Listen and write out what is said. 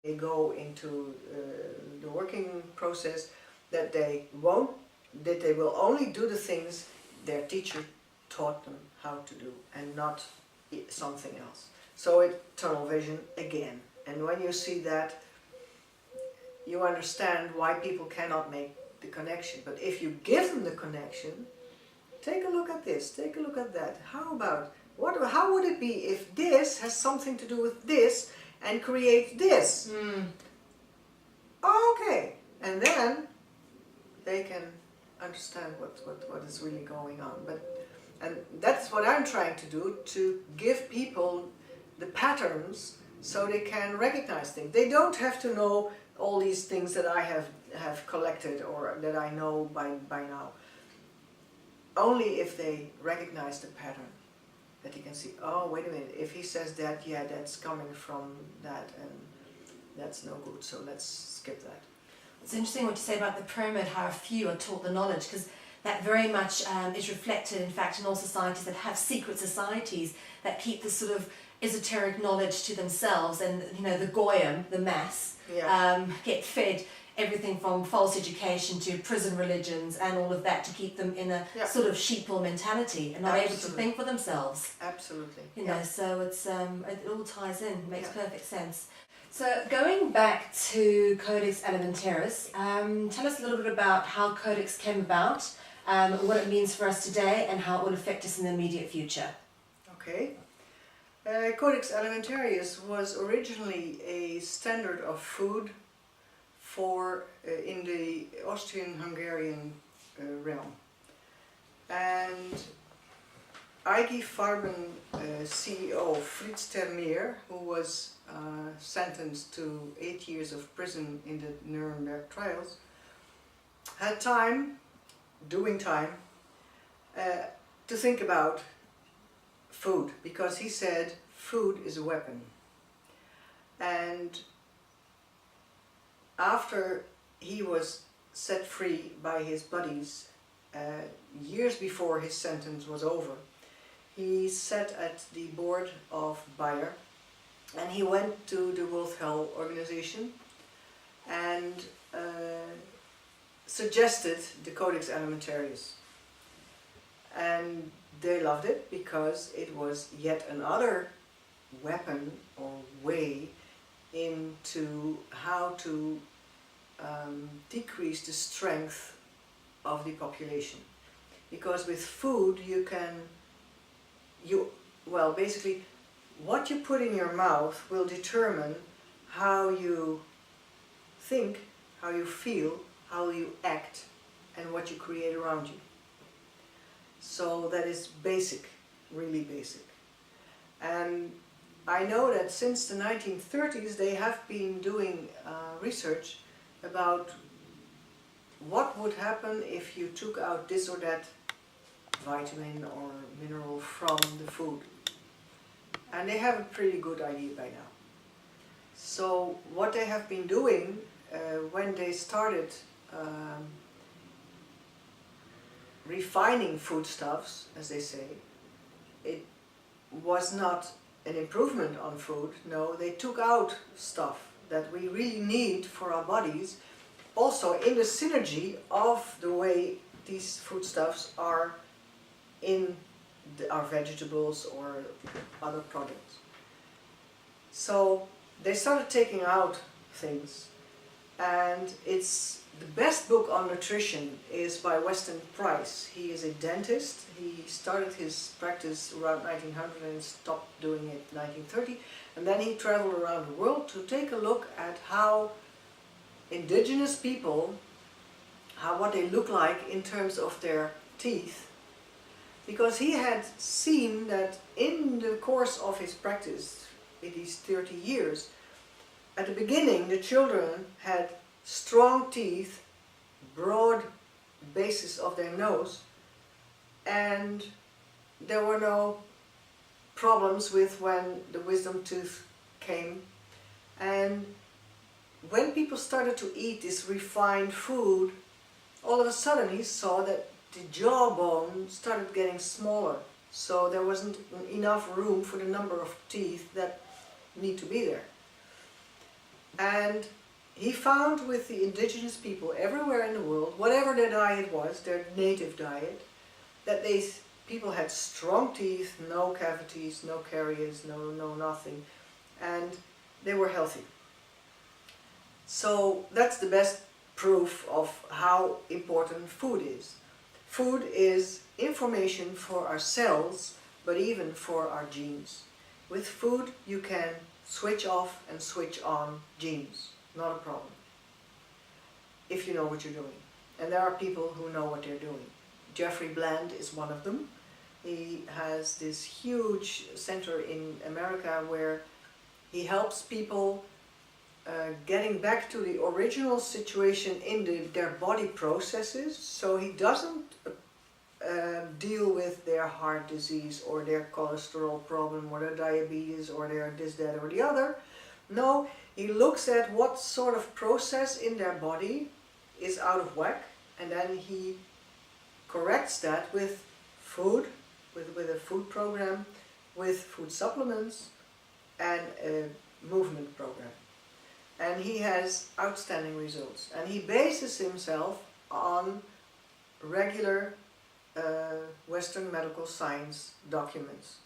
they go into the working process, that they will only do the things their teacher taught them how to do and not something else. So it's tunnel vision again. And when you see that, you understand why people cannot make the connection. But if you give them the connection, take a look at this, take a look at that. How about, how would it be if this has something to do with this and creates this? Okay, and then they can understand what is really going on. And that's what I'm trying to do, to give people the patterns so they can recognize things. They don't have to know all these things that I have collected or that I know by now. Only if they recognize the pattern, that you can see, oh, wait a minute, if he says that, yeah, that's coming from that, and that's no good, so let's skip that. It's interesting what you say about the pyramid, how a few are taught the knowledge, because that very much is reflected, in fact, in all societies that have secret societies that keep this sort of esoteric knowledge to themselves, and the goyim, the mass, get fed everything from false education to prison religions and all of that to keep them in a sort of sheeple mentality and not able to think for themselves. Absolutely. So it's it all ties in, makes perfect sense. So going back to Codex Alimentarius, tell us a little bit about how Codex came about, what it means for us today, and how it will affect us in the immediate future. Okay. Codex Alimentarius was originally a standard of food for in the Austrian-Hungarian realm. And IG Farben CEO Fritz Termeer, who was sentenced to 8 years of prison in the Nuremberg trials, had doing time, to think about food, because he said food is a weapon. And after he was set free by his buddies, years before his sentence was over, he sat at the board of Bayer, and he went to the World Health Organization and suggested the Codex Alimentarius. And they loved it because it was yet another weapon or way into how to decrease the strength of the population. Because with food basically what you put in your mouth will determine how you think, how you feel, how you act, and what you create around you. So that is basic, really basic. And I know that since the 1930s they have been doing research about what would happen if you took out this or that vitamin or mineral from the food. And they have a pretty good idea by now. So what they have been doing when they started refining foodstuffs, as they say, it was not an improvement on food. No, they took out stuff that we really need for our bodies, also in the synergy of the way these foodstuffs are in our vegetables or other products. So they started taking out things, and it's the best book on nutrition is by Weston Price. He is a dentist. He started his practice around 1900 and stopped doing it in 1930, and then he traveled around the world to take a look at how indigenous people, what they look like in terms of their teeth, because he had seen that in the course of his practice in these 30 years, at the beginning the children had strong teeth, broad basis of their nose, and there were no problems with when the wisdom tooth came. And when people started to eat this refined food, all of a sudden he saw that the jawbone started getting smaller, so there wasn't enough room for the number of teeth that need to be there. And he found with the indigenous people everywhere in the world, whatever their diet was, their native diet, that people had strong teeth, no cavities, no caries, no nothing, and they were healthy. So that's the best proof of how important food is. Food is information for our cells, but even for our genes. With food you can switch off and switch on genes, not a problem, if you know what you're doing. And there are people who know what they're doing. Jeffrey Bland is one of them. He has this huge center in America where he helps people getting back to the original situation in their body processes, so he doesn't deal with their heart disease or their cholesterol problem or their diabetes or their this, that or the other. No, he looks at what sort of process in their body is out of whack, and then he corrects that with food, with a food program, with food supplements and a movement program. And he has outstanding results. And he bases himself on regular Western medical science documents.